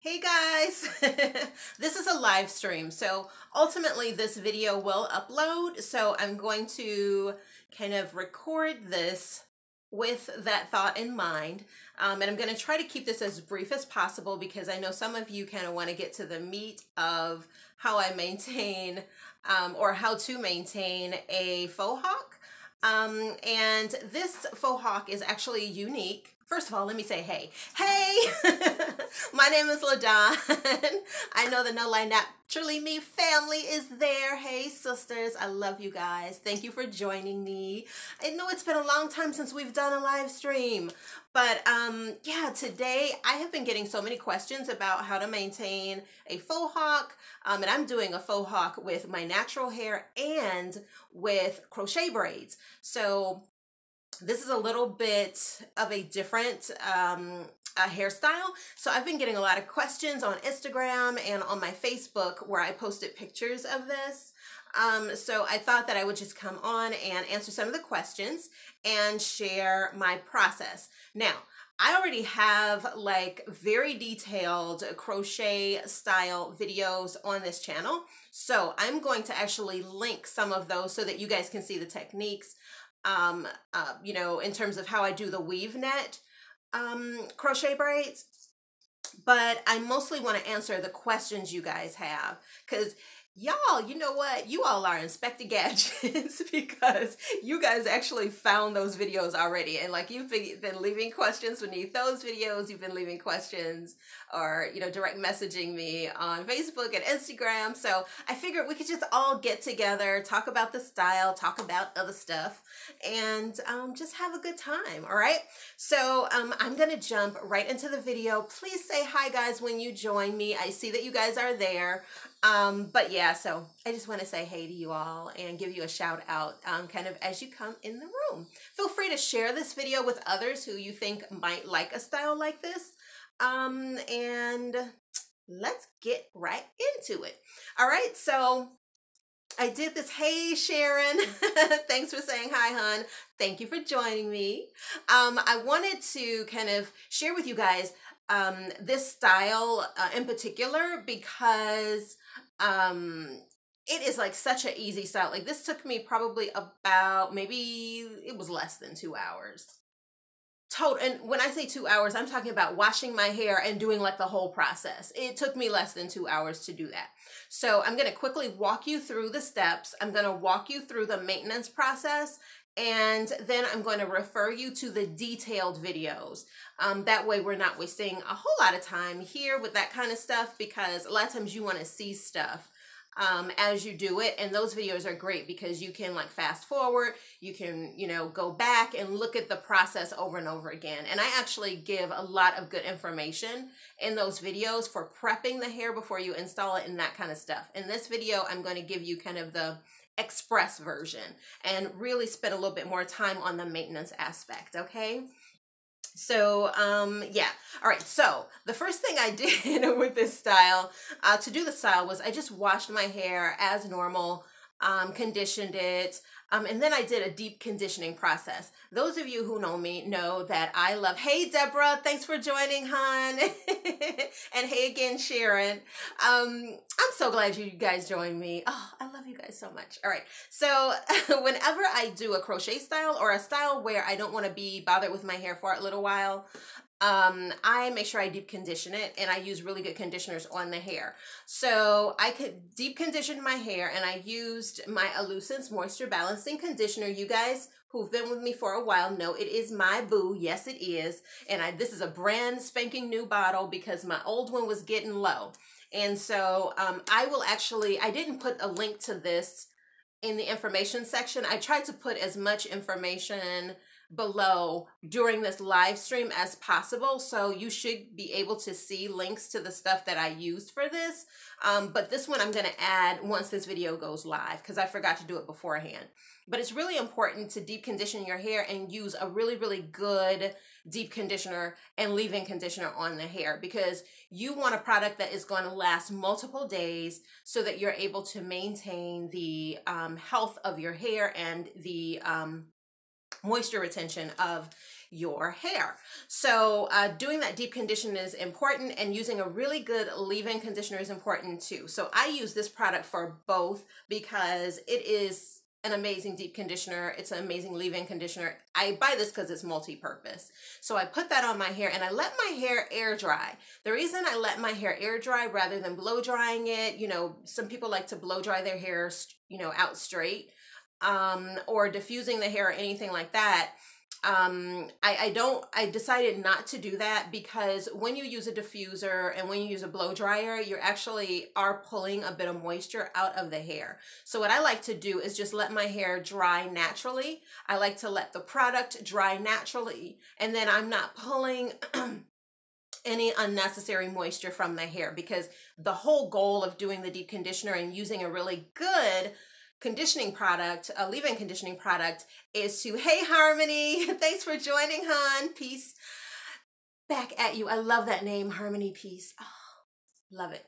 Hey guys, this is a live stream, so ultimately this video will upload, so I'm going to kind of record this with that thought in mind, and I'm going to try to keep this as brief as possible because I know some of you kind of want to get to the meat of how I maintain or how to maintain a faux hawk. And this faux hawk is actually unique. First of all, let me say hey. Hey! My name is LaDawn. I know the No Lie Naturally Me family is there. Hey sisters, I love you guys. Thank you for joining me. I know it's been a long time since we've done a live stream, but yeah, today I have been getting so many questions about how to maintain a faux hawk, and I'm doing a faux hawk with my natural hair and with crochet braids. So this is a little bit of a different hairstyle. So I've been getting a lot of questions on Instagram and on my Facebook where I posted pictures of this. So I thought that I would just come on and answer some of the questions and share my process. Now, I already have like very detailed crochet style videos on this channel. So I'm going to actually link some of those so that you guys can see the techniques, you know, in terms of how I do the weave net crochet braids. But I mostly want to answer the questions you guys have because y'all, you know what? You all are Inspector Gadgets because you guys actually found those videos already. And like you've been leaving questions beneath those videos. You've been leaving questions or, you know, direct messaging me on Facebook and Instagram. So I figured we could just all get together, talk about the style, talk about other stuff, and just have a good time. All right. So I'm going to jump right into the video. Please say hi guys when you join me. I see that you guys are there. But yeah, so I just want to say hey to you all and give you a shout out kind of as you come in the room. Feel free to share this video with others who you think might like a style like this. And let's get right into it. All right, so I did this. Hey Sharon, thanks for saying hi, hon. Thank you for joining me. I wanted to kind of share with you guys this style in particular because it is like such an easy style. Like this took me probably about, maybe it was less than 2 hours total. And when I say 2 hours, I'm talking about washing my hair and doing like the whole process. It took me less than 2 hours to do that. So I'm going to quickly walk you through the steps. I'm going to walk you through the maintenance process, and then I'm going to refer you to the detailed videos. That way we're not wasting a whole lot of time here with that kind of stuff, because a lot of times you want to see stuff as you do it, and those videos are great because you can like fast forward, you can, you know, go back and look at the process over and over again. And I actually give a lot of good information in those videos for prepping the hair before you install it and that kind of stuff. In this video, I'm going to give you kind of the express version and really spend a little bit more time on the maintenance aspect. Okay. So, yeah. All right. So the first thing I did with this style, to do the style, was I just washed my hair as normal, conditioned it, and then I did a deep conditioning process. Those of you who know me know that I love, hey, Deborah, thanks for joining, hon. And hey again, Sharon. I'm so glad you guys joined me. Oh, I love you guys so much. All right. So whenever I do a crochet style or a style where I don't want to be bothered with my hair for a little while, I make sure I deep condition it, and I use really good conditioners on the hair. So I could deep condition my hair, and I used my Illusense Moisture Balancing Conditioner. You guys who've been with me for a while know it is my boo. Yes, it is. And this is a brand spanking new bottle because my old one was getting low. And so I didn't put a link to this in the information section. I tried to put as much information below during this live stream as possible, so you should be able to see links to the stuff that I used for this, but this one I'm going to add once this video goes live because I forgot to do it beforehand. But it's really important to deep condition your hair and use a really, really good deep conditioner and leave-in conditioner on the hair, because you want a product that is going to last multiple days so that you're able to maintain the health of your hair and the moisture retention of your hair. So doing that deep condition is important, and using a really good leave-in conditioner is important too. So I use this product for both because it is an amazing deep conditioner. It's an amazing leave-in conditioner. I buy this because it's multi-purpose. So I put that on my hair and I let my hair air dry. The reason I let my hair air dry rather than blow drying it, you know, some people like to blow dry their hair, you know, out straight, or diffusing the hair or anything like that. I decided not to do that because when you use a diffuser and when you use a blow dryer, you actually are pulling a bit of moisture out of the hair. So what I like to do is just let my hair dry naturally. I like to let the product dry naturally, and then I'm not pulling any unnecessary moisture from the hair, because the whole goal of doing the deep conditioner and using a really good conditioning product, a leave-in conditioning product, is to, hey Harmony, thanks for joining, hon. Peace back at you. I love that name, Harmony Peace. Oh, love it.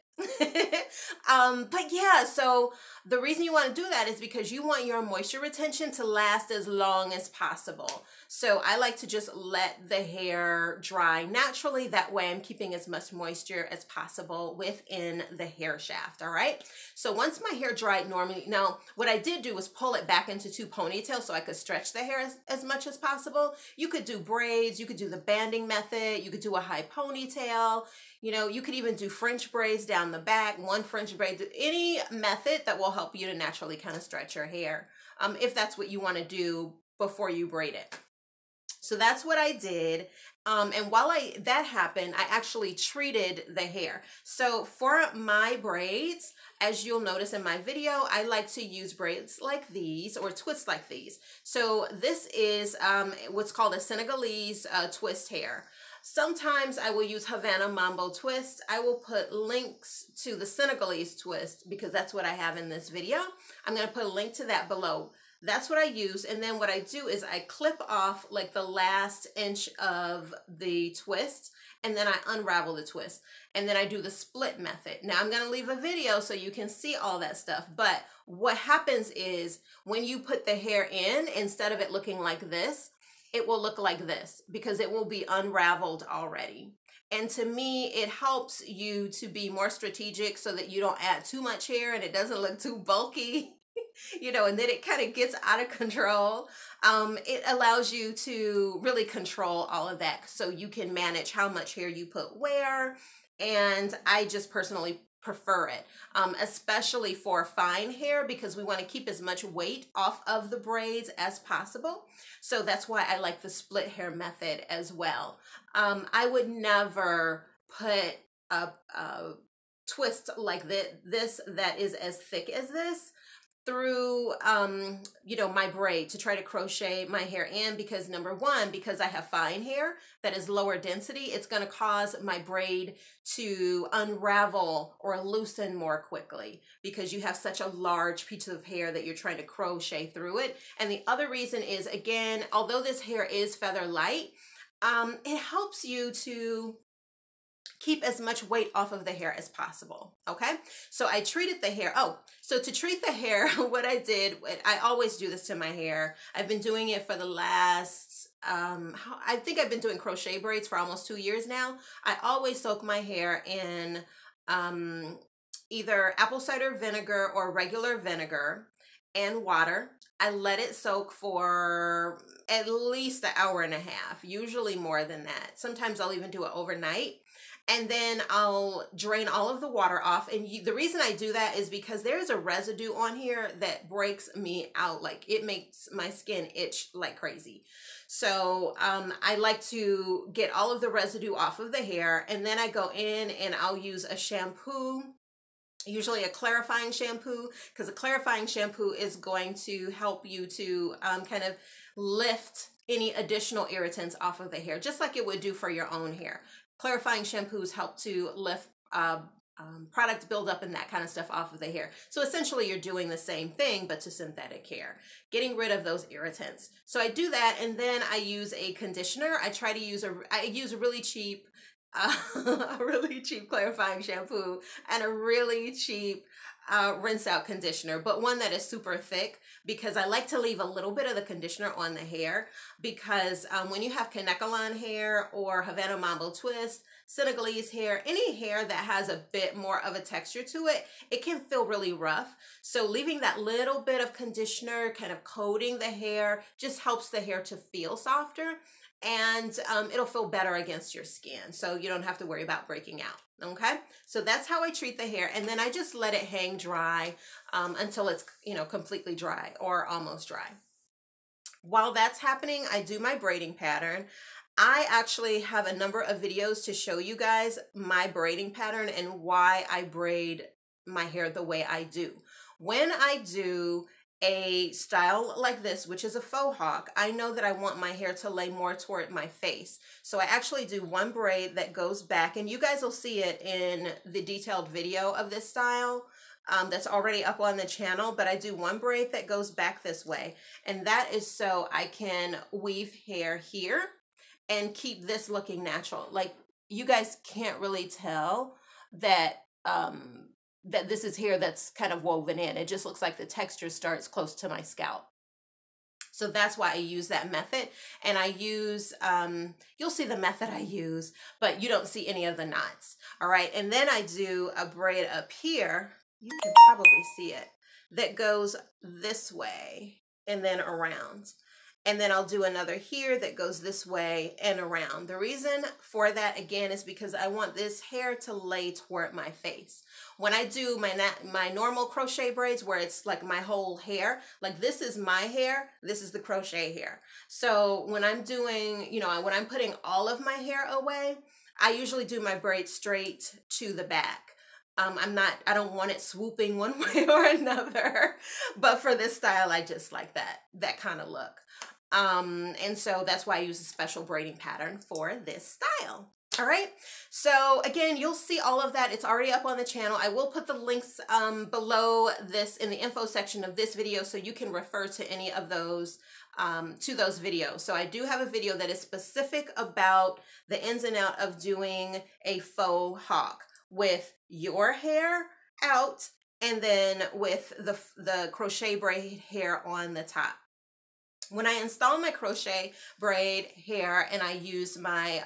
But yeah, so the reason you want to do that is because you want your moisture retention to last as long as possible. So I like to just let the hair dry naturally. That way I'm keeping as much moisture as possible within the hair shaft. All right. So once my hair dried normally, now what I did do was pull it back into 2 ponytails so I could stretch the hair as much as possible. You could do braids, you could do the banding method, you could do a high ponytail, you know, you could even do French braids down the back, 1 French braid, any method that will help you to naturally kind of stretch your hair, if that's what you want to do before you braid it. So that's what I did. And while that happened, I actually treated the hair. So for my braids, as you'll notice in my video, I like to use braids like these or twists like these. So this is what's called a Senegalese twist hair. Sometimes I will use Havana Mambo twist. I will put links to the Senegalese twist because that's what I have in this video. I'm going to put a link to that below. That's what I use. And then what I do is I clip off like the last inch of the twist, and then I unravel the twist, and then I do the split method. Now I'm going to leave a video so you can see all that stuff. But what happens is when you put the hair in, instead of it looking like this, it will look like this because it will be unraveled already. And to me, it helps you to be more strategic so that you don't add too much hair and it doesn't look too bulky. You know, and then it kind of gets out of control. It allows you to really control all of that so you can manage how much hair you put where. And I just personally prefer it, especially for fine hair, because we want to keep as much weight off of the braids as possible. So that's why I like the split hair method as well. I would never put a twist like this that is as thick as this through, you know, my braid to try to crochet my hair in, because number one, because I have fine hair that is lower density, it's going to cause my braid to unravel or loosen more quickly because you have such a large piece of hair that you're trying to crochet through it. And the other reason is, again, although this hair is feather light, it helps you to keep as much weight off of the hair as possible. Okay, so I treated the hair. Oh, so to treat the hair, what I did, I always do this to my hair. I've been doing it for the last, I think I've been doing crochet braids for almost 2 years now. I always soak my hair in either apple cider vinegar or regular vinegar and water. I let it soak for at least an hour and a half, usually more than that. Sometimes I'll even do it overnight. And then I'll drain all of the water off. And the reason I do that is because there's a residue on here that breaks me out. Like, it makes my skin itch like crazy. So I like to get all of the residue off of the hair. And then I go in and I'll use a shampoo, usually a clarifying shampoo, because a clarifying shampoo is going to help you to kind of lift any additional irritants off of the hair, just like it would do for your own hair. Clarifying shampoos help to lift product buildup and that kind of stuff off of the hair. So essentially you're doing the same thing, but to synthetic hair, getting rid of those irritants. So I do that, and then I use a conditioner. I try to use I use a really cheap clarifying shampoo and a really cheap rinse out conditioner, but one that is super thick, because I like to leave a little bit of the conditioner on the hair, because when you have Kanekalon hair or Havana Mambo twist, Senegalese hair, any hair that has a bit more of a texture to it, it can feel really rough. So leaving that little bit of conditioner kind of coating the hair just helps the hair to feel softer, and it'll feel better against your skin, so you don't have to worry about breaking out. Okay, so that's how I treat the hair, and then I just let it hang dry until it's, you know, completely dry or almost dry. While that's happening, I do my braiding pattern. I actually have a number of videos to show you guys my braiding pattern and why I braid my hair the way I do. When I do a style like this, which is a faux hawk, I know that I want my hair to lay more toward my face. So I actually do one braid that goes back, and you guys will see it in the detailed video of this style that's already up on the channel, but I do one braid that goes back this way, and that is so I can weave hair here and keep this looking natural. Like, you guys can't really tell that that this is hair that's kind of woven in. It just looks like the texture starts close to my scalp. So that's why I use that method. And I use, you'll see the method I use, but you don't see any of the knots. All right. And then I do a braid up here. You can probably see it. That goes this way and then around. And then I'll do another here that goes this way and around. The reason for that, again, is because I want this hair to lay toward my face. When I do my normal crochet braids, where it's like my whole hair, like this is my hair, this is the crochet hair. So when I'm doing, you know, when I'm putting all of my hair away, I usually do my braid straight to the back. I don't want it swooping one way or another, but for this style, I just like that kind of look. And so that's why I use a special braiding pattern for this style. All right. So again, you'll see all of that. It's already up on the channel. I will put the links below this in the info section of this video, so you can refer to any of those to those videos. So I do have a video that is specific about the ins and out of doing a faux hawk with your hair out, and then with the crochet braid hair on the top. When I install my crochet braid hair and I use my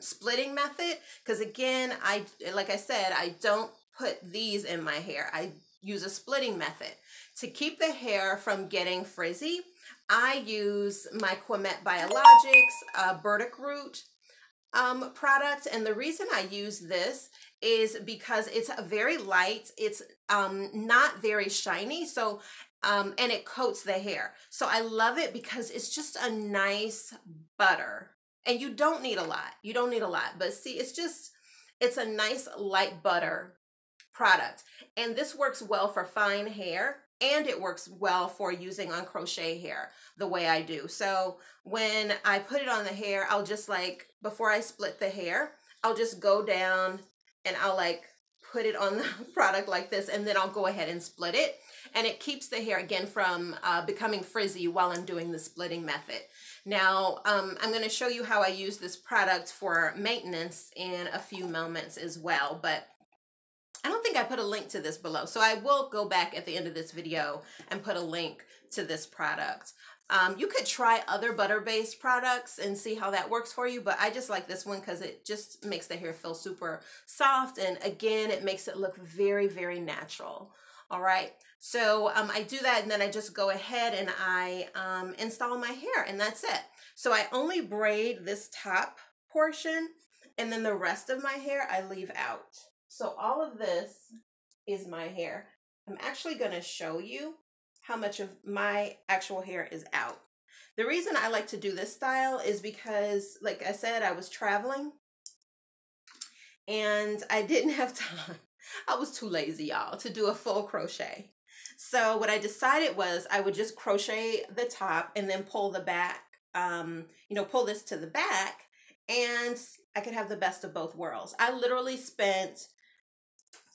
splitting method, because again, like I said, I don't put these in my hair. I use a splitting method. To keep the hair from getting frizzy, I use my Pomade Biologics Burdock Root product. And the reason I use this is because it's very light. It's not very shiny. So and it coats the hair. So I love it because it's just a nice butter, and you don't need a lot. You don't need a lot, but see, it's a nice light butter product. And this works well for fine hair, and it works well for using on crochet hair the way I do. So when I put it on the hair, I'll just like, before I split the hair, I'll just go down and I'll like put it on the product like this, and then I'll go ahead and split it. And it keeps the hair, again, from becoming frizzy while I'm doing the splitting method. Now, I'm going to show you how I use this product for maintenance in a few moments as well, but I don't think I put a link to this below. So I will go back at the end of this video and put a link to this product. You could try other butter-based products and see how that works for you, but I just like this one because it just makes the hair feel super soft. And again, it makes it look very, very natural. All right. So I do that, and then I just go ahead and I install my hair, and that's it. So I only braid this top portion, and then the rest of my hair I leave out. So all of this is my hair. I'm actually going to show you how much of my actual hair is out. The reason I like to do this style is because, like I said, I was traveling and I didn't have time. I was too lazy, y'all, to do a full crochet. So what I decided was I would just crochet the top and then pull the back, pull this to the back, and I could have the best of both worlds. I literally spent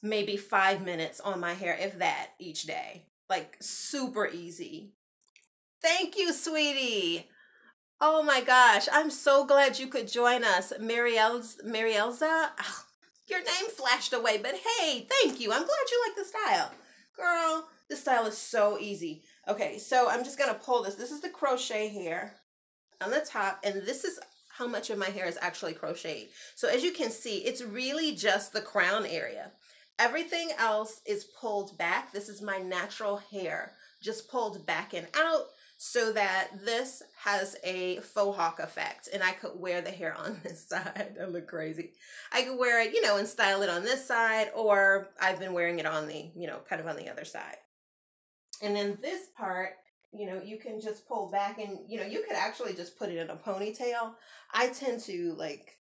maybe 5 minutes on my hair, if that, each day. Like, super easy. Thank you, sweetie. Oh my gosh, I'm so glad you could join us. Marielza, oh, your name flashed away, but hey, thank you. I'm glad you like the style. Girl, this style is so easy. Okay, so I'm just gonna pull this. This is the crochet hair on the top, and this is how much of my hair is actually crocheted. So as you can see, it's really just the crown area. Everything else is pulled back. This is my natural hair, just pulled back and out so that this has a faux hawk effect, and I could wear the hair on this side. I look crazy. I could wear it, you know, and style it on this side, or I've been wearing it on the, you know, kind of on the other side. And then this part, you know, you can just pull back, and, you know, you could actually just put it in a ponytail. I tend to like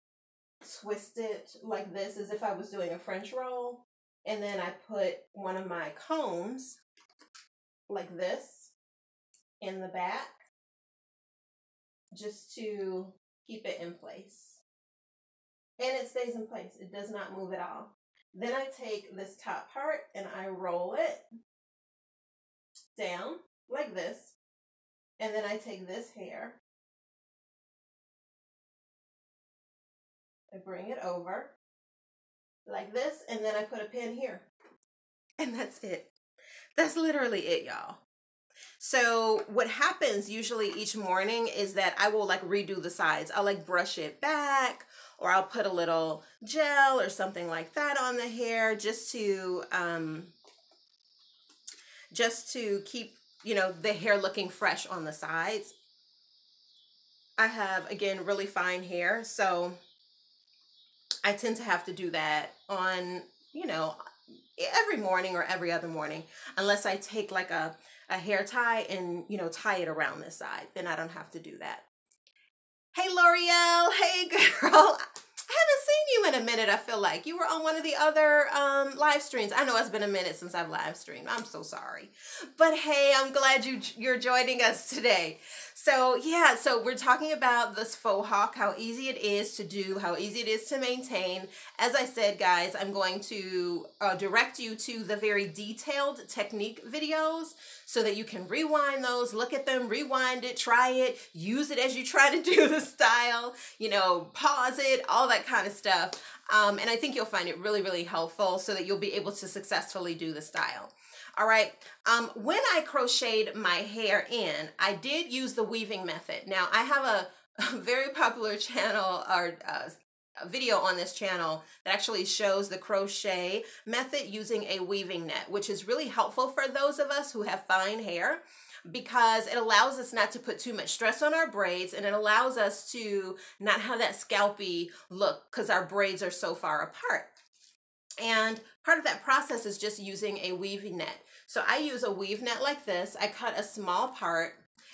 twist it like this as if I was doing a French roll. And then I put one of my combs like this in the back just to keep it in place. And it stays in place. It does not move at all. Then I take this top part and I roll it down like this. And then I take this hair, I bring it over like this, and then I put a pin here. And that's it. That's literally it, y'all. So what happens usually each morning is that I will like redo the sides. I'll like brush it back, or I'll put a little gel or something like that on the hair just to keep, you know, the hair looking fresh on the sides. I have, again, really fine hair, so I tend to have to do that on, you know, every morning or every other morning, unless I take like a hair tie and, you know, tie it around this side. Then I don't have to do that. Hey, L'Oreal. Hey, girl. I haven't seen you in a minute, I feel like. You were on one of the other live streams. I know it's been a minute since I've live streamed. I'm so sorry. But hey, I'm glad you're joining us today. So yeah, so we're talking about this faux hawk, how easy it is to do, how easy it is to maintain. As I said, guys, I'm going to direct you to the very detailed technique videos so that you can rewind those, look at them, rewind it, try it, use it as you try to do the style, you know, pause it, all that kind of stuff. And I think you'll find it really, really helpful so that you'll be able to successfully do the style. All right, when I crocheted my hair in, I did use the weaving method. Now, I have a very popular channel, or a video on this channel that actually shows the crochet method using a weaving net, which is really helpful for those of us who have fine hair, because it allows us not to put too much stress on our braids, and it allows us to not have that scalpy look because our braids are so far apart. And part of that process is just using a weaving net. So I use a weave net like this. I cut a small part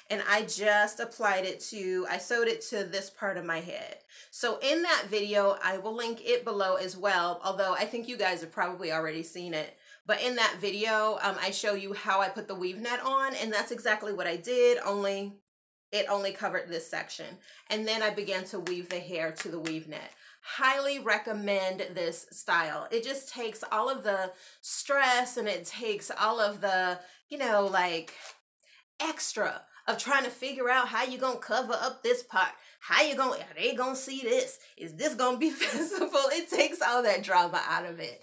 and I just applied it to, I sewed it to this part of my head. So in that video, I will link it below as well, although I think you guys have probably already seen it. But in that video, I show you how I put the weave net on, and that's exactly what I did, only it only covered this section. And then I began to weave the hair to the weave net. Highly recommend this style. It just takes all of the stress, and it takes all of the, you know, like extra of trying to figure out how you gonna cover up this part. How you gonna, are they gonna see this? Is this gonna be visible? It takes all that drama out of it.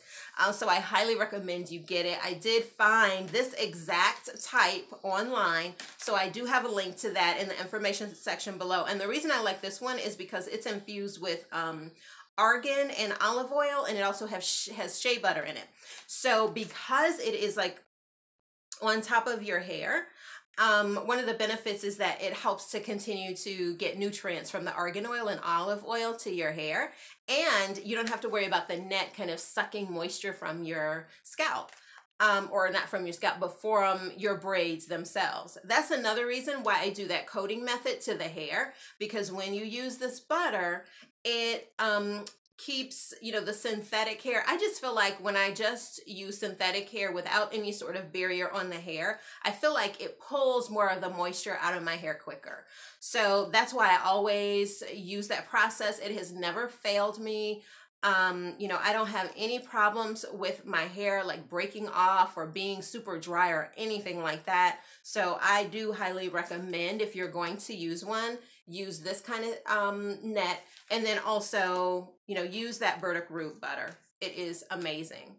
So I highly recommend you get it. I did find this exact type online, so I do have a link to that in the information section below. And the reason I like this one is because it's infused with argan and olive oil, and it also has shea butter in it. So because it is like on top of your hair, one of the benefits is that it helps to continue to get nutrients from the argan oil and olive oil to your hair, and you don't have to worry about the net kind of sucking moisture from your scalp, or not from your scalp, but from your braids themselves. That's another reason why I do that coating method to the hair, because when you use this butter, it keeps, you know, the synthetic hair. I just feel like when I just use synthetic hair without any sort of barrier on the hair, I feel like it pulls more of the moisture out of my hair quicker. So that's why I always use that process. It has never failed me. You know, I don't have any problems with my hair like breaking off or being super dry or anything like that. So I do highly recommend, if you're going to use one, use this kind of net, and then also, you know, use that burdock root butter. It is amazing.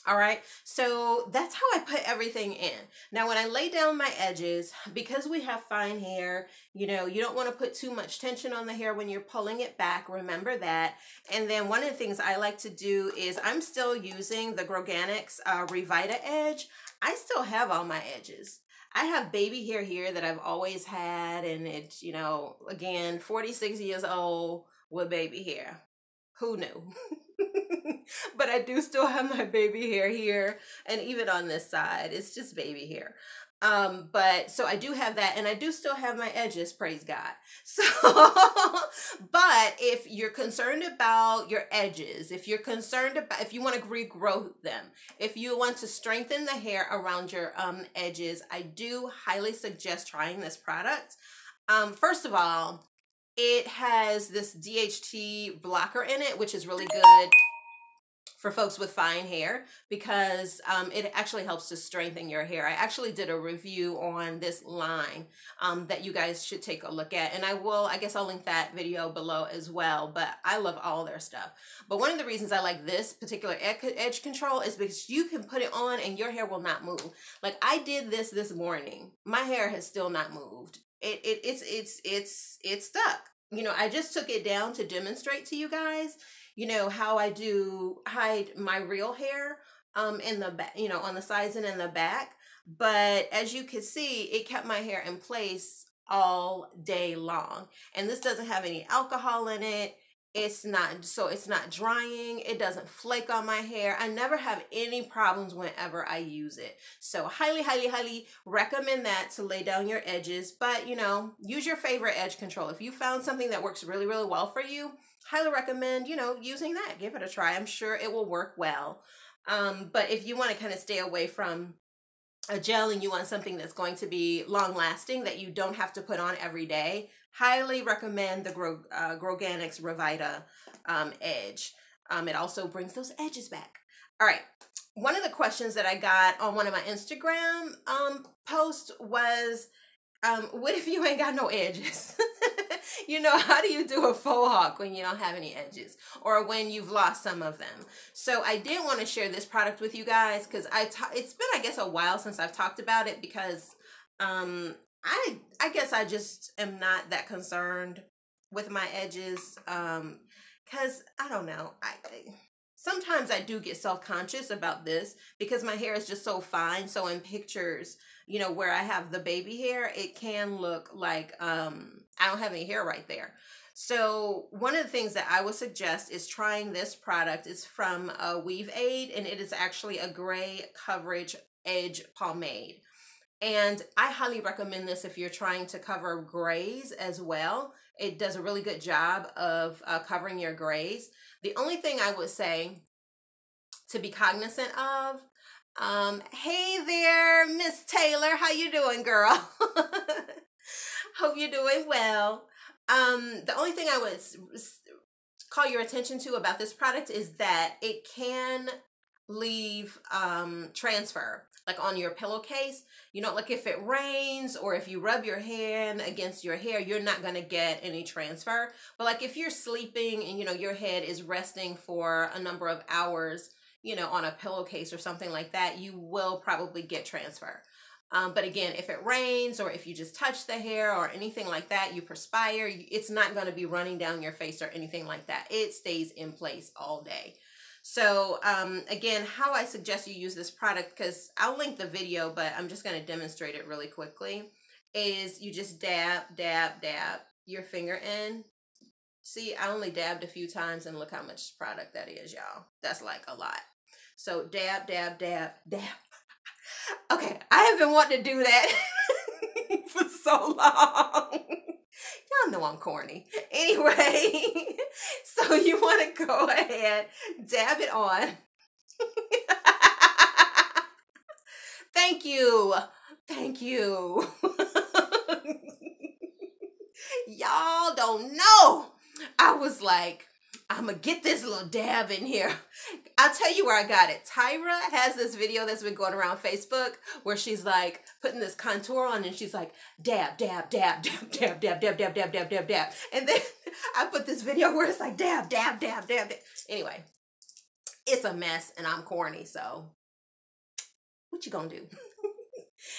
All right, so that's how I put everything in. Now, when I lay down my edges, because we have fine hair, you know, you don't want to put too much tension on the hair when you're pulling it back. Remember that. And then one of the things I like to do is I'm still using the Groganics Revita edge. I still have all my edges. I have baby hair here that I've always had, and it's, you know, again, 46 years old with baby hair. Who knew? But I do still have my baby hair here, and even on this side, it's just baby hair. But so I do have that, and I do still have my edges, praise God. So, but if you're concerned about your edges, if you're concerned about, if you want to regrow them, if you want to strengthen the hair around your edges, I do highly suggest trying this product. First of all, it has this DHT blocker in it, which is really good for folks with fine hair because it actually helps to strengthen your hair. I actually did a review on this line that you guys should take a look at. And I guess I'll link that video below as well, but I love all their stuff. But one of the reasons I like this particular edge control is because you can put it on and your hair will not move. Like I did this morning. My hair has still not moved. It's stuck. You know, I just took it down to demonstrate to you guys, you know, how I do hide my real hair in the back, you know, on the sides and in the back. But as you can see, it kept my hair in place all day long. And this doesn't have any alcohol in it. It's not drying. It doesn't flake on my hair. I never have any problems whenever I use it. So highly, highly, highly recommend that to lay down your edges. But, you know, use your favorite edge control. If you found something that works really, really well for you, highly recommend, you know, using that. Give it a try. I'm sure it will work well. But if you want to kind of stay away from a gel and you want something that's going to be long lasting that you don't have to put on every day, highly recommend the Groganics Revita edge. It also brings those edges back. All right. One of the questions that I got on one of my Instagram posts was, what if you ain't got no edges? You know, how do you do a faux hawk when you don't have any edges or when you've lost some of them? So I did want to share this product with you guys because it's been, I guess, a while since I've talked about it because I guess I just am not that concerned with my edges because I don't know. Sometimes I do get self-conscious about this because my hair is just so fine. So in pictures, you know, where I have the baby hair, it can look like I don't have any hair right there. So one of the things that I would suggest is trying this product. It's from Weave Aid, and it is actually a gray coverage edge pomade. And I highly recommend this if you're trying to cover grays as well. It does a really good job of covering your grays. The only thing I would say to be cognizant of, hey there, Miss Taylor, how you doing, girl? Hope you're doing well. The only thing I would call your attention to about this product is that it can leave transfer, like on your pillowcase. You know, like if it rains or if you rub your hand against your hair, you're not going to get any transfer. But like if you're sleeping and, you know, your head is resting for a number of hours, you know, on a pillowcase or something like that, you will probably get transfer. But again, if it rains or if you just touch the hair or anything like that, you perspire, it's not going to be running down your face or anything like that. It stays in place all day. So again, how I suggest you use this product, because I'll link the video, but I'm just going to demonstrate it really quickly, is you just dab, dab, dab your finger in. See, I only dabbed a few times and look how much product that is, y'all. That's like a lot. So dab, dab, dab, dab. Okay, I have been wanting to do that for so long. Y'all know I'm corny. Anyway, so you want to go ahead, dab it on. Thank you. Thank you. Y'all don't know. I was like, I'm going to get this little dab in here. I'll tell you where I got it. Tyra has this video that's been going around Facebook where she's like putting this contour on and she's like, dab, dab, dab, dab, dab, dab, dab, dab, dab, dab, dab, dab. And then I put this video where it's like dab, dab, dab, dab, dab. Anyway, it's a mess and I'm corny, so what you gonna do?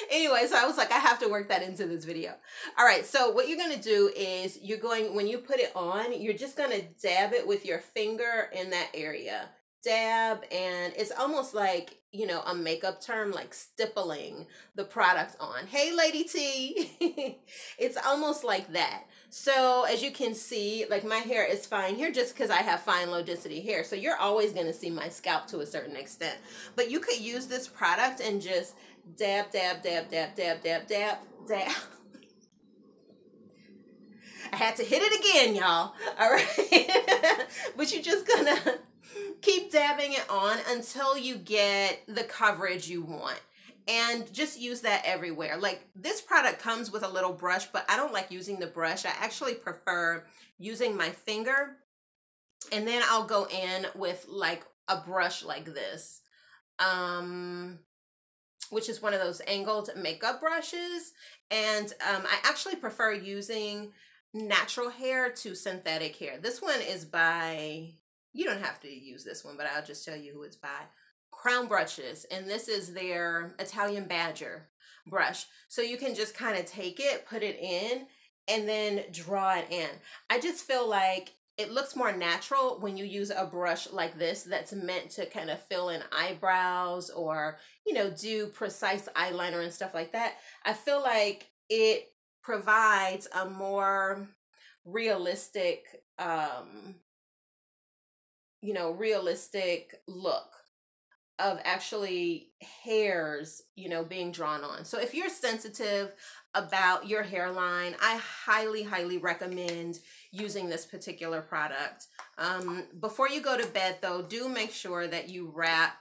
Anyway, so I was like, I have to work that into this video. All right, so what you're gonna do is when you put it on, you're just gonna dab it with your finger in that area. Dab, and it's almost like, you know, a makeup term, like stippling the product on. Hey, Lady T. It's almost like that. So as you can see, like my hair is fine here just because I have fine low density hair. So you're always gonna see my scalp to a certain extent. But you could use this product and just dab, dab, dab, dab, dab, dab, dab, dab. I had to hit it again, y'all. All right. But you're just gonna keep dabbing it on until you get the coverage you want. And just use that everywhere. Like, this product comes with a little brush, but I don't like using the brush. I actually prefer using my finger. And then I'll go in with like a brush like this. Which is one of those angled makeup brushes. And I actually prefer using natural hair to synthetic hair. This one is by, you don't have to use this one, but I'll just tell you who it's by. Crown Brushes, and this is their Italian Badger brush. So you can just kind of take it, put it in, and then draw it in. I just feel like it looks more natural when you use a brush like this that's meant to kind of fill in eyebrows or, you know, do precise eyeliner and stuff like that. I feel like it provides a more realistic, you know, realistic look of actually hairs, you know, being drawn on. So if you're sensitive about your hairline, I highly, highly recommend using this particular product. Before you go to bed though, do make sure that you wrap,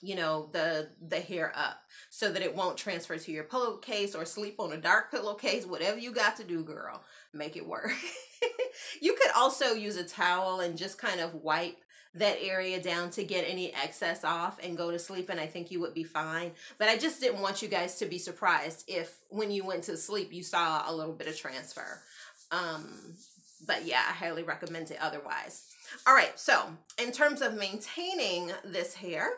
you know, the hair up so that it won't transfer to your pillowcase or sleep on a dark pillowcase. Whatever you got to do, girl, make it work. You could also use a towel and just kind of wipe that area down to get any excess off and go to sleep, and I think you would be fine. But I just didn't want you guys to be surprised if when you went to sleep you saw a little bit of transfer. But yeah, I highly recommend it otherwise. All right, so in terms of maintaining this hair,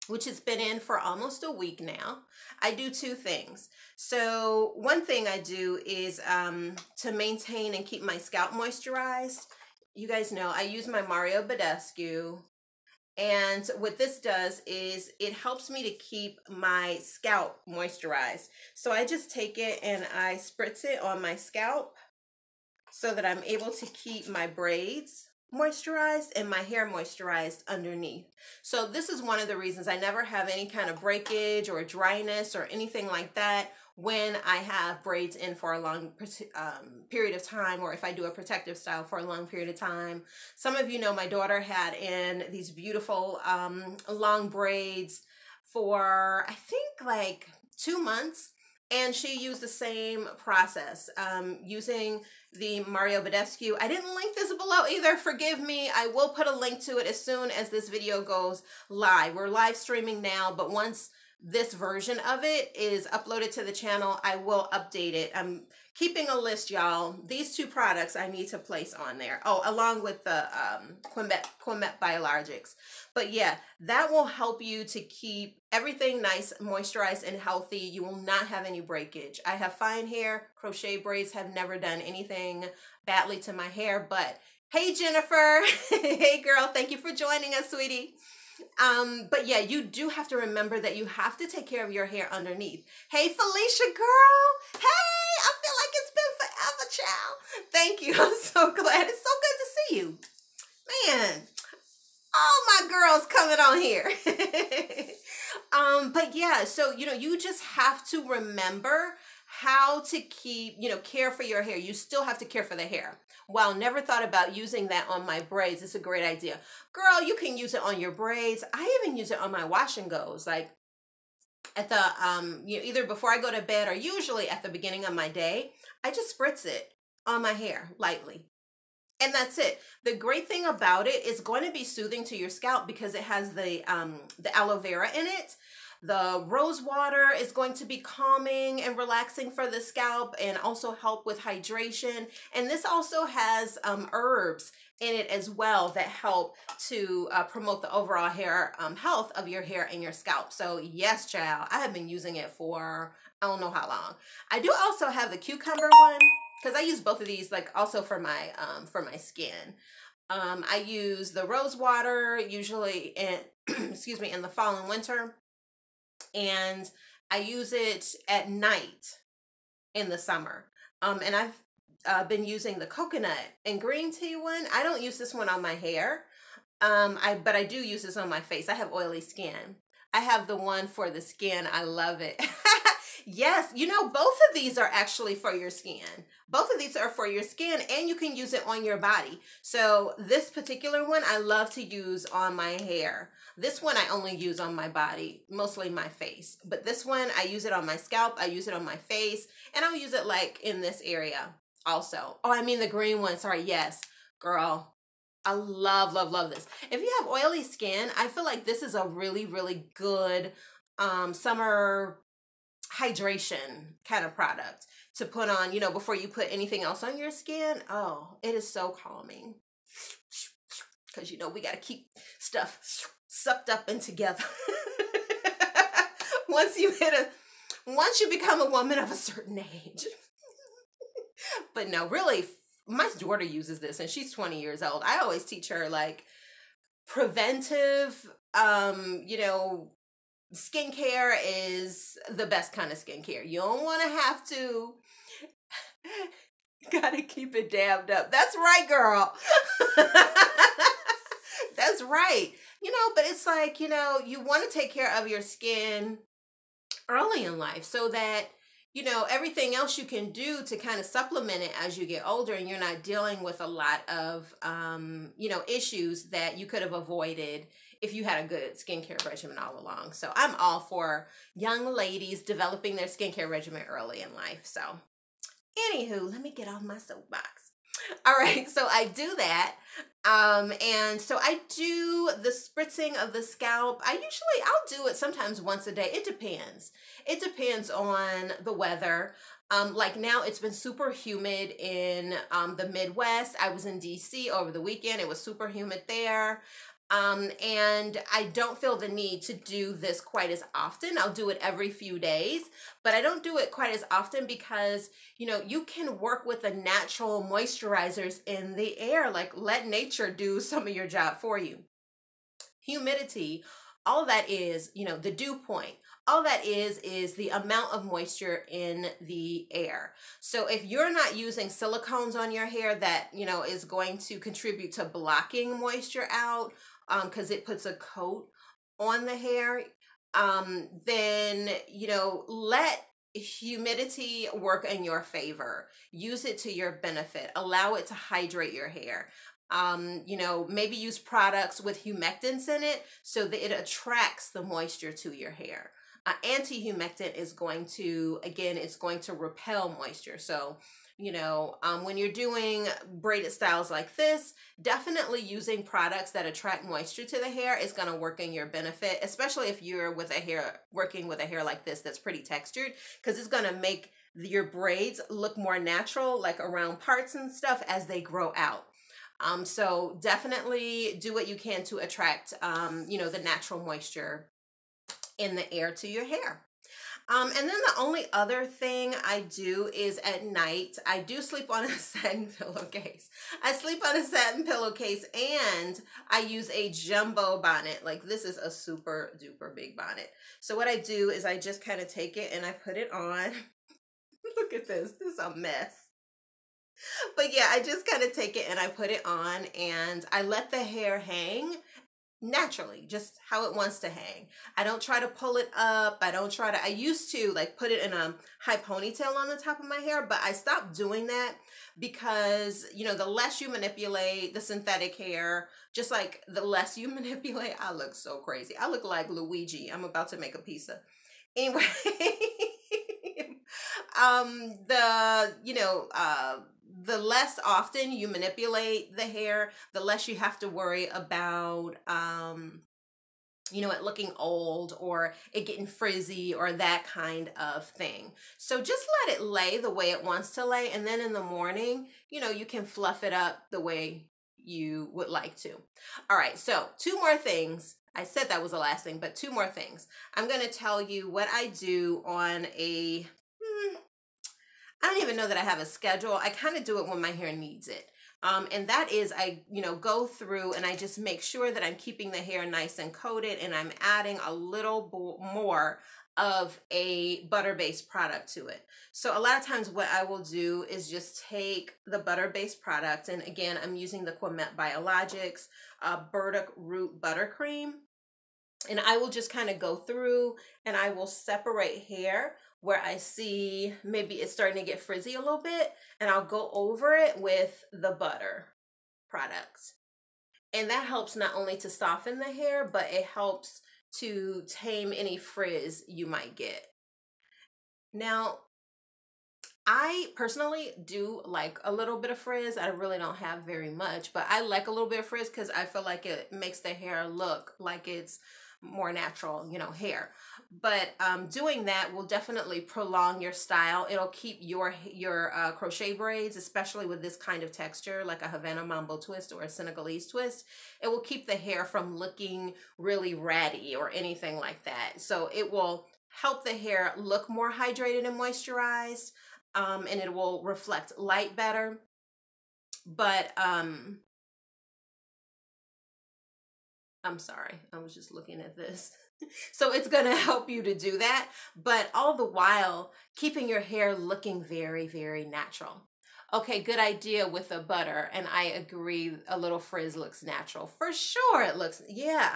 which has been in for almost a week now, I do two things. So one thing I do is to maintain and keep my scalp moisturized. You guys know I use my Mario Badescu, and what this does is it helps me to keep my scalp moisturized. So I just take it and I spritz it on my scalp so that I'm able to keep my braids moisturized and my hair moisturized underneath. So this is one of the reasons I never have any kind of breakage or dryness or anything like that when I have braids in for a long period of time, or if I do a protective style for a long period of time. Some of you know my daughter had in these beautiful long braids for I think like 2 months, and she used the same process using the Mario Badescu. I didn't link this below either, forgive me. I will put a link to it as soon as this video goes live. We're live streaming now, but once this version of it is uploaded to the channel, I will update it. I'm keeping a list, y'all. These two products I need to place on there. Oh, along with the Pomade Biologics. But yeah, that will help you to keep everything nice, moisturized, and healthy. You will not have any breakage. I have fine hair. Crochet braids have never done anything badly to my hair. But hey, Jennifer. Hey, girl. Thank you for joining us, sweetie. But yeah, you do have to remember that you have to take care of your hair underneath. Hey, Felicia, girl. Hey, I feel like it's been forever, child. Thank you. I'm so glad. It's so good to see you. Man, all my girls coming on here. But yeah, so, you know, you just have to remember how to keep, you know, care for your hair. You still have to care for the hair. Wow, never thought about using that on my braids. It's a great idea. Girl, you can use it on your braids. I even use it on my wash and goes. Like at the, you know, either before I go to bed or usually at the beginning of my day, I just spritz it on my hair lightly. And that's it. The great thing about it is going to be soothing to your scalp because it has the aloe vera in it. The rose water is going to be calming and relaxing for the scalp and also help with hydration. And this also has herbs in it as well that help to promote the overall hair health of your hair and your scalp. So yes, child, I have been using it for I don't know how long. I do also have the cucumber one because I use both of these like also for my skin. I use the rose water usually in excuse me, in the fall and winter, and I use it at night in the summer. And I've been using the coconut and green tea one. I don't use this one on my hair, but I do use this on my face. I have oily skin. I have the one for the skin. I love it. Yes, you know, both of these are actually for your skin. Both of these are for your skin, and you can use it on your body. So this particular one I love to use on my hair. This one I only use on my body, mostly my face. But this one, I use it on my scalp, I use it on my face, and I'll use it like in this area also. Oh, I mean the green one, sorry, yes. Girl, I love, love, love this. If you have oily skin, I feel like this is a really, really good summer hydration kind of product to put on, you know, before you put anything else on your skin. Oh, it is so calming. Because, you know, we got to keep stuff sucked up and together. Once you become a woman of a certain age. But no, really, my daughter uses this and she's 20 years old. I always teach her like preventive, you know, skincare is the best kind of skincare. You don't want to have to, gotta keep it dabbed up. That's right, girl. That's right. You know, but it's like, you know, you want to take care of your skin early in life so that, you know, everything else you can do to kind of supplement it as you get older and you're not dealing with a lot of, you know, issues that you could have avoided if you had a good skincare regimen all along. So I'm all for young ladies developing their skincare regimen early in life. So anywho, let me get off my soapbox. All right, so I do that. And so I do the spritzing of the scalp. I'll do it sometimes once a day. It depends. It depends on the weather. Like now it's been super humid in the Midwest. I was in DC over the weekend. It was super humid there. And I don't feel the need to do this quite as often. I'll do it every few days, but I don't do it quite as often because, you know, you can work with the natural moisturizers in the air. Like let nature do some of your job for you. Humidity, all that is, you know, the dew point. All that is the amount of moisture in the air. So if you're not using silicones on your hair that, you know, is going to contribute to blocking moisture out, because it puts a coat on the hair, then, you know, let humidity work in your favor. Use it to your benefit. Allow it to hydrate your hair. You know, maybe use products with humectants in it so that it attracts the moisture to your hair. Anti-humectant is going to, again, it's going to repel moisture. So, you know, when you're doing braided styles like this, definitely using products that attract moisture to the hair is going to work in your benefit, especially if you're working with a hair like this that's pretty textured, because it's going to make your braids look more natural, like around parts and stuff as they grow out. So definitely do what you can to attract, you know, the natural moisture in the air to your hair. And then the only other thing I do is at night, I do sleep on a satin pillowcase. I sleep on a satin pillowcase and I use a jumbo bonnet. Like this is a super duper big bonnet. So what I do is I just kind of take it and I put it on. Look at this. This is a mess. But yeah, I just kind of take it and I put it on and I let the hair hang naturally, just how it wants to hang. I don't try to pull it up. I used to like put it in a high ponytail on the top of my hair, but I stopped doing that because, you know, the less you manipulate the synthetic hair, just like the less you manipulate, I look so crazy. I look like Luigi. I'm about to make a pizza. Anyway, the less often you manipulate the hair, the less you have to worry about you know, it looking old or it getting frizzy or that kind of thing. So just let it lay the way it wants to lay. And then in the morning, you know, you can fluff it up the way you would like to. All right, so 2 more things. I said that was the last thing, but 2 more things. I'm going to tell you what I do on a, I don't even know that I have a schedule. I kind of do it when my hair needs it. And that is I, you know, go through and I just make sure that I'm keeping the hair nice and coated, and I'm adding a little more of a butter-based product to it. So a lot of times what I will do is just take the butter-based product, and again, I'm using the Pomade Biologics Burdock Root Buttercream. And I will just kind of go through and I will separate hair where I see maybe it's starting to get frizzy a little bit, and I'll go over it with the butter products. And that helps not only to soften the hair, but it helps to tame any frizz you might get. Now, I personally do like a little bit of frizz. I really don't have very much, but I like a little bit of frizz because I feel like it makes the hair look like it's more natural, you know, hair. But doing that will definitely prolong your style. It'll keep your crochet braids, especially with this kind of texture, like a Havana Mambo twist or a Senegalese twist. It will keep the hair from looking really ratty or anything like that. So it will help the hair look more hydrated and moisturized, and it will reflect light better. But I'm sorry, I was just looking at this. So it's gonna help you to do that, but all the while keeping your hair looking very, very natural. Okay, good idea with the butter, and I agree, a little frizz looks natural. For sure it looks, yeah,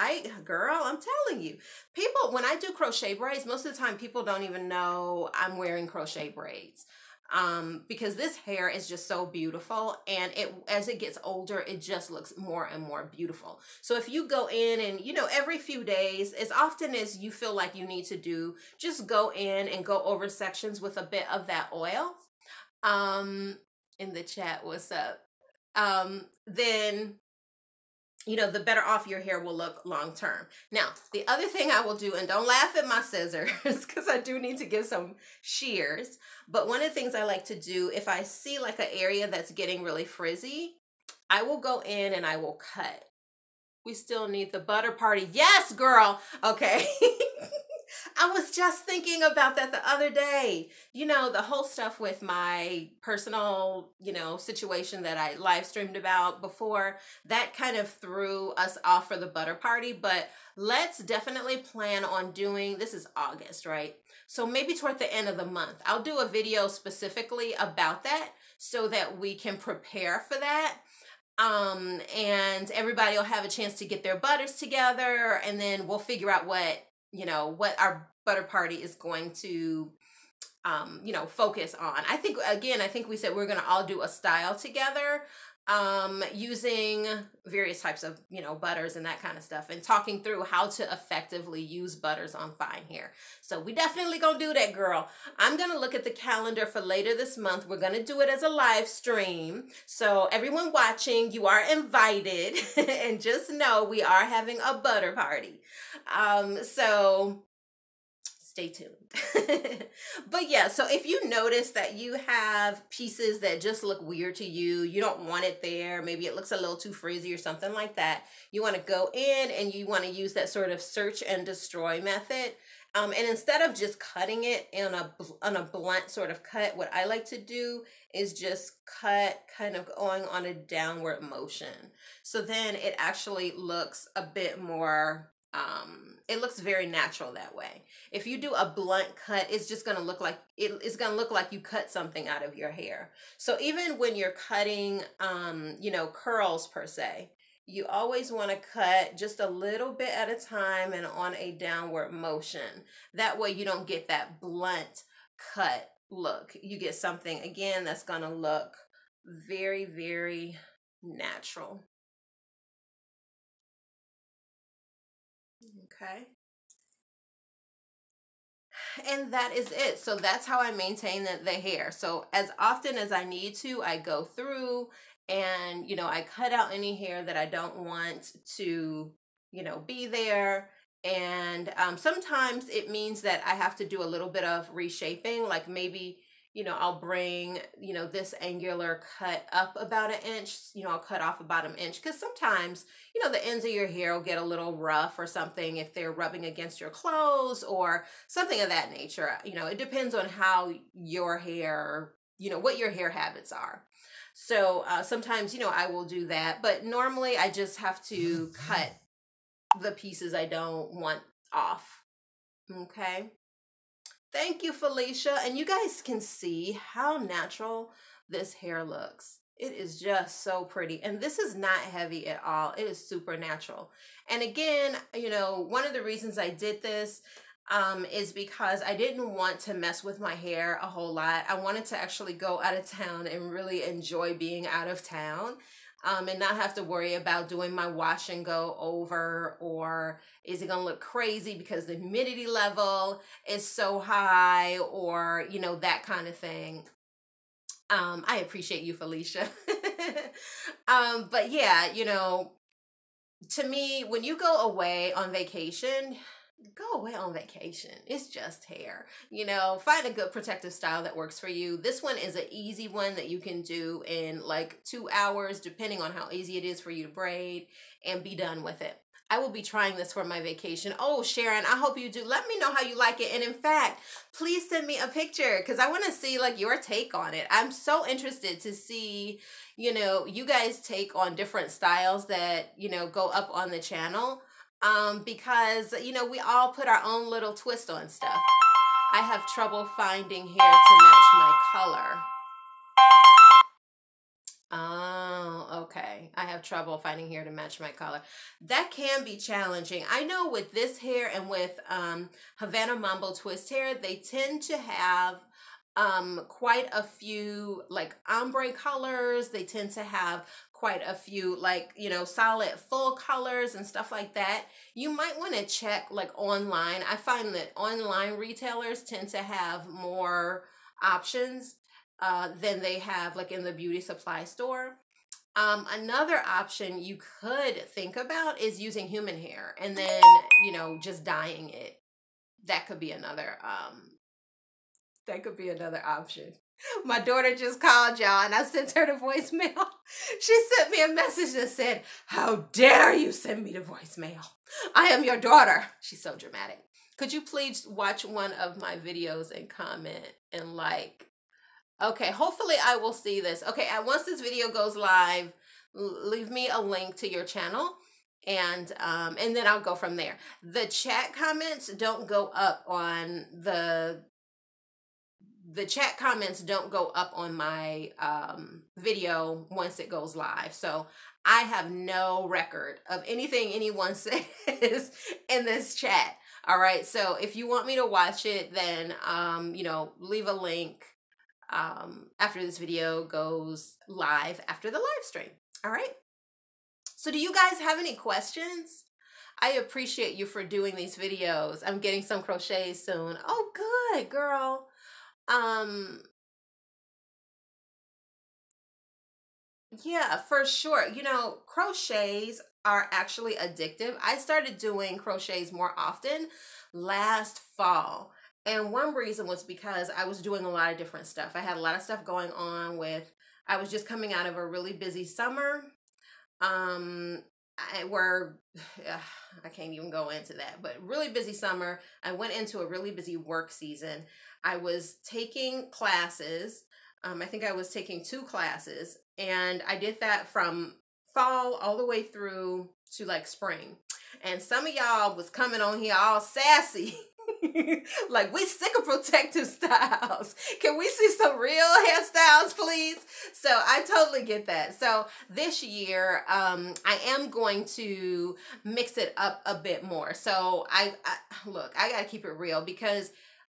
girl, I'm telling you. People, when I do crochet braids, most of the time people don't even know I'm wearing crochet braids. Because this hair is just so beautiful, and as it gets older, it just looks more and more beautiful. So if you go in and, you know, every few days, as often as you feel like you need to do, just go in and go over sections with a bit of that oil. In the chat, what's up? Then, you know, the better off your hair will look long term. Now, the other thing I will do, and don't laugh at my scissors because I do need to give some shears, but one of the things I like to do, if I see like an area that's getting really frizzy, I will go in and I will cut. We still need the butter party. Yes, girl. Okay. I was just thinking about that the other day. You know, the whole stuff with my personal, you know, situation that I live streamed about before, that kind of threw us off for the butter party. But let's definitely plan on doing, this is August, right? So maybe toward the end of the month, I'll do a video specifically about that so that we can prepare for that. And everybody will have a chance to get their butters together, and then we'll figure out what, you know, what our butter party is going to, you know, focus on. I think, again, I think we said we're going to all do a style together, using various types of, you know, butters and that kind of stuff, and talking through how to effectively use butters on fine hair. So we definitely gonna do that, girl. I'm gonna look at the calendar for later this month. We're gonna do it as a live stream. So everyone watching, you are invited. And just know we are having a butter party. So stay tuned. But yeah, so if you notice that you have pieces that just look weird to you, you don't want it there, maybe it looks a little too frizzy or something like that, you want to go in and you want to use that sort of search and destroy method. And instead of just cutting it on a blunt sort of cut, what I like to do is just cut kind of going on a downward motion. So then it actually looks a bit more, it looks very natural that way. If you do a blunt cut, it's just going to look like it's going to look like you cut something out of your hair. So even when you're cutting, you know, curls per se, you always want to cut just a little bit at a time and on a downward motion. That way you don't get that blunt cut look. You get something, again, that's going to look very, very natural. Okay. And that is it. So that's how I maintain the hair. So as often as I need to, I go through and, you know, I cut out any hair that I don't want to, you know, be there. And sometimes it means that I have to do a little bit of reshaping, like maybe, you know, I'll bring, you know, this angular cut up about 1 inch, you know, I'll cut off about 1 inch, because sometimes, you know, the ends of your hair will get a little rough or something if they're rubbing against your clothes or something of that nature. You know, it depends on how your hair, you know, what your hair habits are. So sometimes, you know, I will do that, but normally I just have to cut the pieces I don't want off. Okay. Thank you, Felicia. And you guys can see how natural this hair looks. It is just so pretty. And this is not heavy at all. It is super natural. And again, you know, one of the reasons I did this is because I didn't want to mess with my hair a whole lot. I wanted to actually go out of town and really enjoy being out of town. And not have to worry about doing my wash and go over, or is it going to look crazy because the humidity level is so high, or, you know, that kind of thing. I appreciate you, Felicia. But yeah, you know, to me, when you go away on vacation, go away on vacation. It's just hair. You know, find a good protective style that works for you. This one is an easy one that you can do in like 2 hours, depending on how easy it is for you to braid, and be done with it. I will be trying this for my vacation. Oh, Sharon, I hope you do. Let me know how you like it. And in fact, please send me a picture, because I want to see like your take on it. I'm so interested to see, you know, you guys take on different styles that, you know, go up on the channel. Because, you know, we all put our own little twist on stuff. I have trouble finding hair to match my color. Oh, okay. I have trouble finding hair to match my color. That can be challenging. I know with this hair and with Havana Mambo twist hair, they tend to have quite a few like ombre colors. They tend to have quite a few like, you know, solid full colors and stuff like that. You might want to check like online. I find that online retailers tend to have more options than they have like in the beauty supply store. Another option you could think about is using human hair and then, you know, just dyeing it. That could be another option. My daughter just called, y'all, and I sent her the voicemail. She sent me a message that said, "How dare you send me the voicemail? I am your daughter." She's so dramatic. Could you please watch one of my videos and comment and like? Okay, hopefully I will see this. Okay, once this video goes live, leave me a link to your channel, and then I'll go from there. The chat comments don't go up on the chat comments don't go up on my video once it goes live. So I have no record of anything anyone says in this chat. All right. So if you want me to watch it, then, you know, leave a link after this video goes live after the live stream. All right. So do you guys have any questions? I appreciate you for doing these videos. I'm getting some crochets soon. Oh, good, girl. Yeah, for sure. You know, crochets are actually addictive. I started doing crochets more often last fall. And one reason was because I was doing a lot of different stuff. I had a lot of stuff going on with, I was just coming out of a really busy summer. I can't even go into that, but really busy summer. I went into a really busy work season. I was taking classes. I think I was taking 2 classes, and I did that from fall all the way through to like spring. And some of y'all was coming on here all sassy. Like, we sick of protective styles. Can we see some real hairstyles, please? So I totally get that. So this year, I am going to mix it up a bit more. So look, I gotta keep it real, because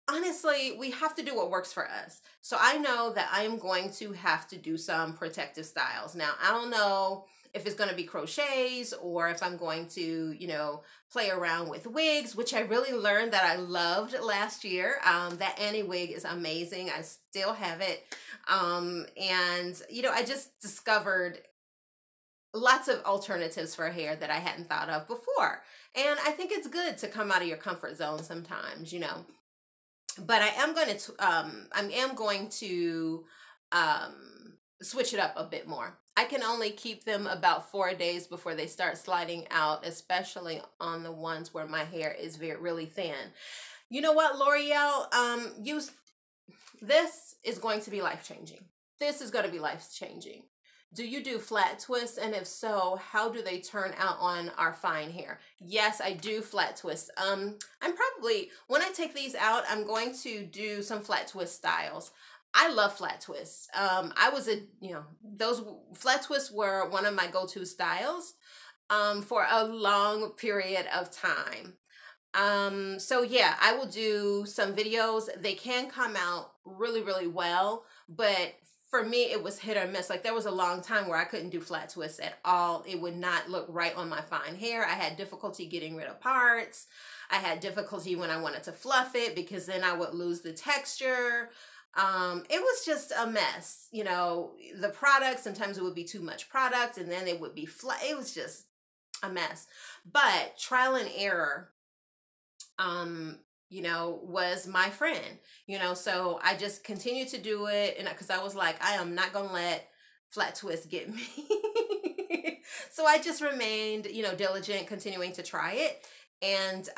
honestly, we have to do what works for us. So I know that I am going to have to do some protective styles. Now, I don't know if it's going to be crochets or if I'm going to, you know, play around with wigs, which I really learned that I loved last year. That Annie wig is amazing. I still have it. And, you know, I just discovered lots of alternatives for hair that I hadn't thought of before. And I think it's good to come out of your comfort zone sometimes, you know. But I am going to switch it up a bit more. I can only keep them about 4 days before they start sliding out, especially on the ones where my hair is really thin. You know what, L'Oreal, this is going to be life-changing. This is going to be life-changing. Do you do flat twists? And if so, how do they turn out on our fine hair? Yes, I do flat twists. I'm probably, when I take these out, I'm going to do some flat twist styles. I love flat twists. Those flat twists were one of my go-to styles for a long period of time. So yeah, I will do some videos. They can come out really, really well, but for me, it was hit or miss. Like, there was a long time where I couldn't do flat twists at all. It would not look right on my fine hair. I had difficulty getting rid of parts. I had difficulty when I wanted to fluff it because then I would lose the texture. It was just a mess. You know, the product, sometimes it would be too much product and then it would be flat. It was just a mess. But trial and error, you know, was my friend, you know, so I just continued to do it. And because I was like, I am not going to let flat twist get me. So I just remained, you know, diligent, continuing to try it and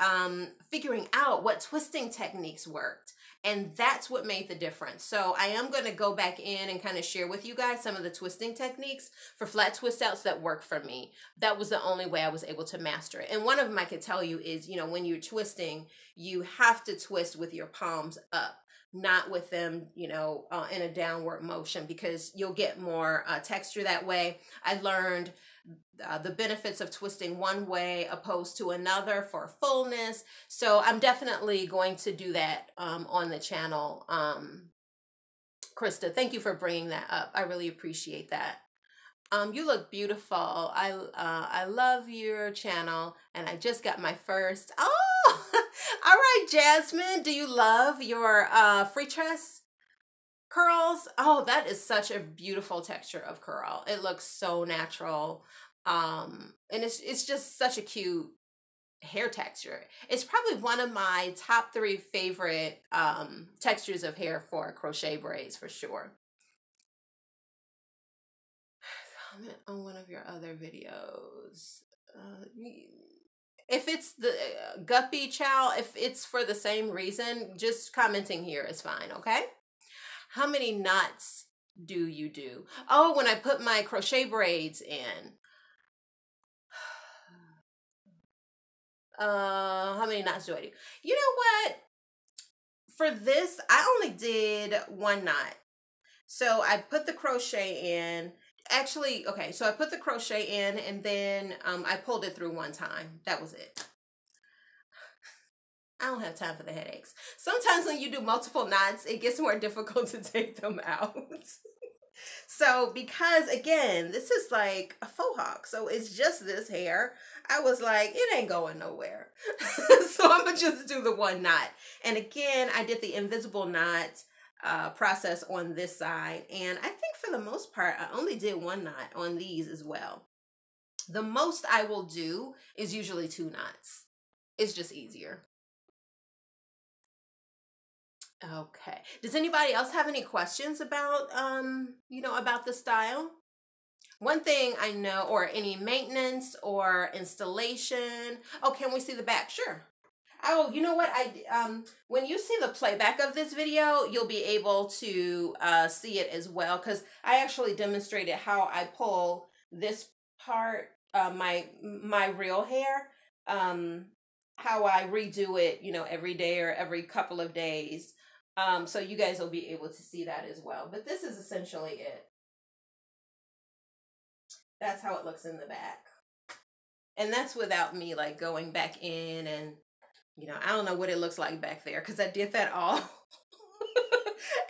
figuring out what twisting techniques worked. And that's what made the difference. So I am going to go back in and kind of share with you guys some of the twisting techniques for flat twist outs that work for me. That was the only way I was able to master it. And one of them I could tell you is, you know, when you're twisting, you have to twist with your palms up, not with them, you know, in a downward motion, because you'll get more texture that way. I learned the benefits of twisting one way opposed to another for fullness. So I'm definitely going to do that on the channel. Krista, thank you for bringing that up. I really appreciate that. You look beautiful. I love your channel, and I just got my first. Oh, all right, Jasmine. Do you love your free tress curls? Oh, that is such a beautiful texture of curl. It looks so natural. And it's just such a cute hair texture. It's probably one of my top 3 favorite textures of hair for crochet braids for sure. Comment on one of your other videos. If it's the Guppy Chow, if it's for the same reason, just commenting here is fine, okay? How many knots do you do? Oh, when I put my crochet braids in. How many knots do I do? You know what? For this, I only did 1 knot. So I put the crochet in. Actually, okay, so I put the crochet in and then I pulled it through 1 time. That was it. I don't have time for the headaches. Sometimes when you do multiple knots, it gets more difficult to take them out. So because, again, this is like a faux hawk, so it's just this hair, I was like, it ain't going nowhere. So I'm going to just do the 1 knot. And again, I did the invisible knot process on this side. And I think for the most part, I only did 1 knot on these as well. The most I will do is usually 2 knots. It's just easier. Okay. Does anybody else have any questions about, you know, about the style? One thing I know, or any maintenance or installation. Oh, can we see the back? Sure. Oh, you know what? When you see the playback of this video, you'll be able to see it as well, because I actually demonstrated how I pull this part, my real hair, how I redo it, you know, every day or every couple of days. So you guys will be able to see that as well. But this is essentially it. That's how it looks in the back. And that's without me like going back in and, you know, I don't know what it looks like back there because I did that all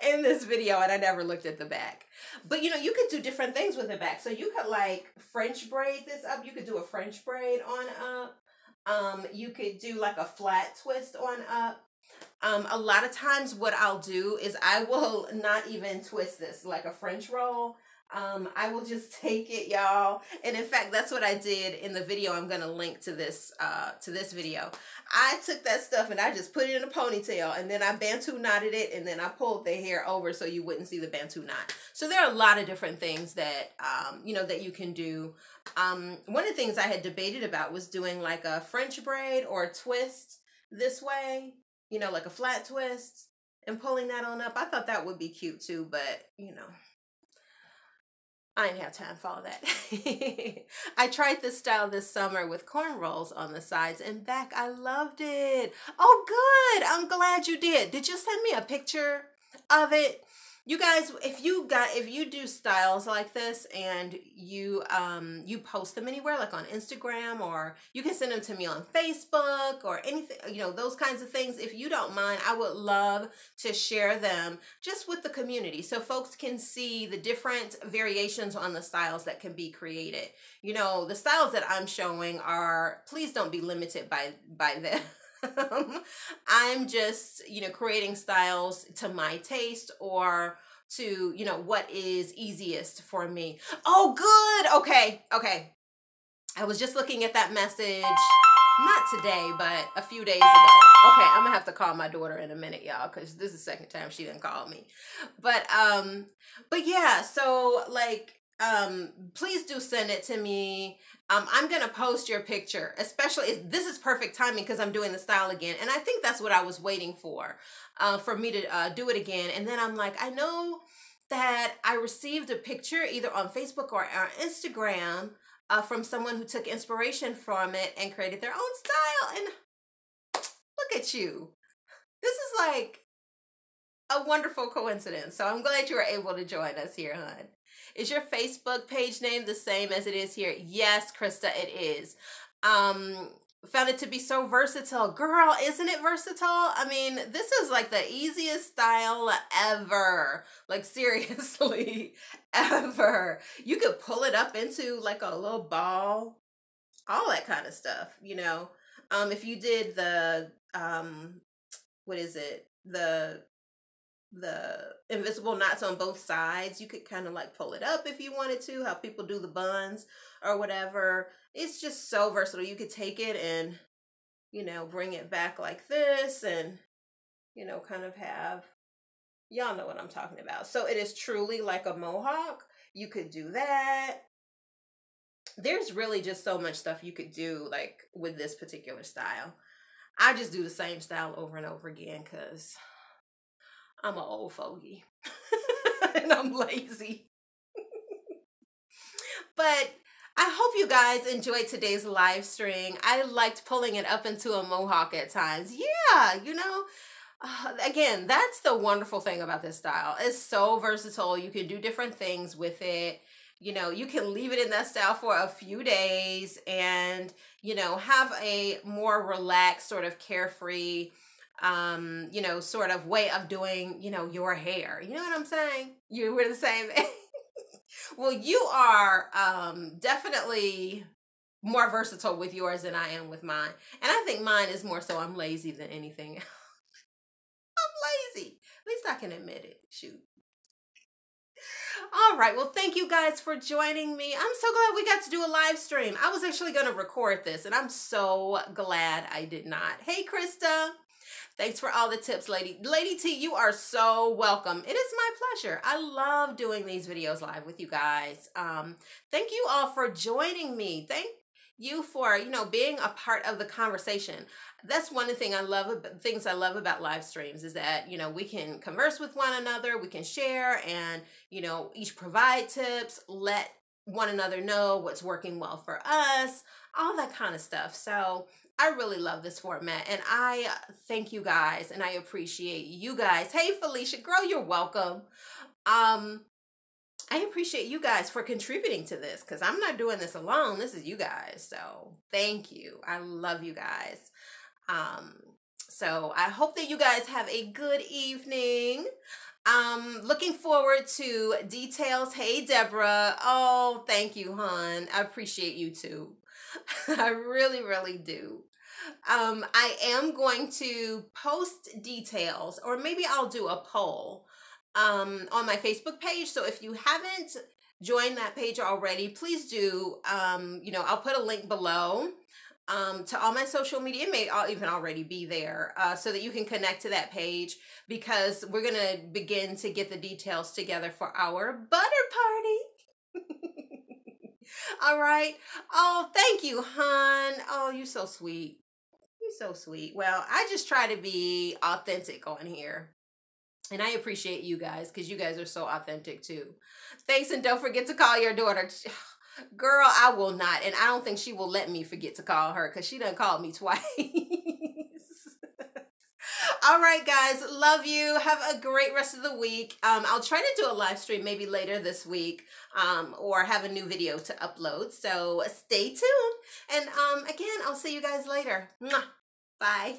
in this video and I never looked at the back. But, you know, you could do different things with the back. So you could like French braid this up. You could do a French braid on up. You could do like a flat twist on up. A lot of times what I'll do is I will not even twist this like a French roll. I will just take it, y'all. And in fact, that's what I did in the video. I'm gonna link to this video. I took that stuff and I just put it in a ponytail, and then I Bantu knotted it, and then I pulled the hair over so you wouldn't see the Bantu knot. So there are a lot of different things that you know, that you can do. One of the things I had debated about was doing like a French braid or a twist this way, you know, like a flat twist, and pulling that on up. I thought that would be cute too, but you know, I didn't have time for all that. I tried this style this summer with cornrows on the sides and back. I loved it. Oh, good. I'm glad you did. Did you send me a picture of it? You guys, if you do styles like this and you post them anywhere, like on Instagram, or you can send them to me on Facebook or anything, you know, those kinds of things. If you don't mind, I would love to share them just with the community so folks can see the different variations on the styles that can be created. You know, the styles that I'm showing are, please don't be limited by them. I'm just, you know, creating styles to my taste or to, you know, what is easiest for me. Oh, good. Okay. I was just looking at that message, not today, but a few days ago. Okay, I'm gonna have to call my daughter in a minute, y'all, because this is the second time she didn't call me. But yeah, so like, please do send it to me. I'm gonna post your picture, especially this is perfect timing because I'm doing the style again, and I think that's what I was waiting for me to do it again. And then I'm like, I know that I received a picture either on Facebook or on Instagram from someone who took inspiration from it and created their own style. And look at you. This is like a wonderful coincidence. So I'm glad you were able to join us here, hon. Is your Facebook page name the same as it is here? Yes, Krista, it is. Found it to be so versatile. Girl, isn't it versatile? I mean, this is like the easiest style ever. Like seriously, ever. You could pull it up into like a little ball, all that kind of stuff, you know. If you did the, what is it? The invisible knots on both sides, you could kind of like pull it up if you wanted to, how people do the buns or whatever. It's just so versatile. You could take it and, you know, bring it back like this and, you know, kind of have, y'all know what I'm talking about. So it is truly like a mohawk. You could do that. There's really just so much stuff you could do like with this particular style. I just do the same style over and over again because I'm an old fogey and I'm lazy. But I hope you guys enjoyed today's live stream. I liked pulling it up into a mohawk at times. Yeah, you know, again, that's the wonderful thing about this style. It's so versatile. You can do different things with it. You know, you can leave it in that style for a few days and, you know, have a more relaxed, sort of carefree, you know, sort of way of doing, you know, your hair. You know what I'm saying? We're the same. Well, you are definitely more versatile with yours than I am with mine. And I think mine is more so I'm lazy than anything. I'm lazy. At least I can admit it. Shoot. All right. Well, thank you guys for joining me. I'm so glad we got to do a live stream. I was actually going to record this, and I'm so glad I did not. Hey, Krista. Thanks for all the tips, Lady T. You are so welcome. It is my pleasure. I love doing these videos live with you guys. Thank you all for joining me. Thank you for, you know, being a part of the conversation. That's one of the things I love about live streams is that, you know, we can converse with one another, we can share and, you know, each provide tips, let one another know what's working well for us, all that kind of stuff. So I really love this format and I thank you guys and I appreciate you guys. Hey, Felicia, girl, you're welcome. I appreciate you guys for contributing to this because I'm not doing this alone. This is you guys. So thank you. I love you guys. So I hope that you guys have a good evening. Looking forward to details. Hey, Deborah. Oh, thank you, hon. I appreciate you too. I really, really do. I am going to post details, or maybe I'll do a poll on my Facebook page. So if you haven't joined that page already, please do. You know, I'll put a link below to all my social media. It may even already be there, so that you can connect to that page, because we're going to begin to get the details together for our butter party. All right. Oh, thank you, hon. Oh, you're so sweet. You're so sweet. Well, I just try to be authentic on here. And I appreciate you guys, because you guys are so authentic too. Thanks, and don't forget to call your daughter. Girl, I will not. And I don't think she will let me forget to call her, because she done called me twice. All right, guys. Love you. Have a great rest of the week. I'll try to do a live stream maybe later this week, or have a new video to upload. So stay tuned. And again, I'll see you guys later. Mwah. Bye.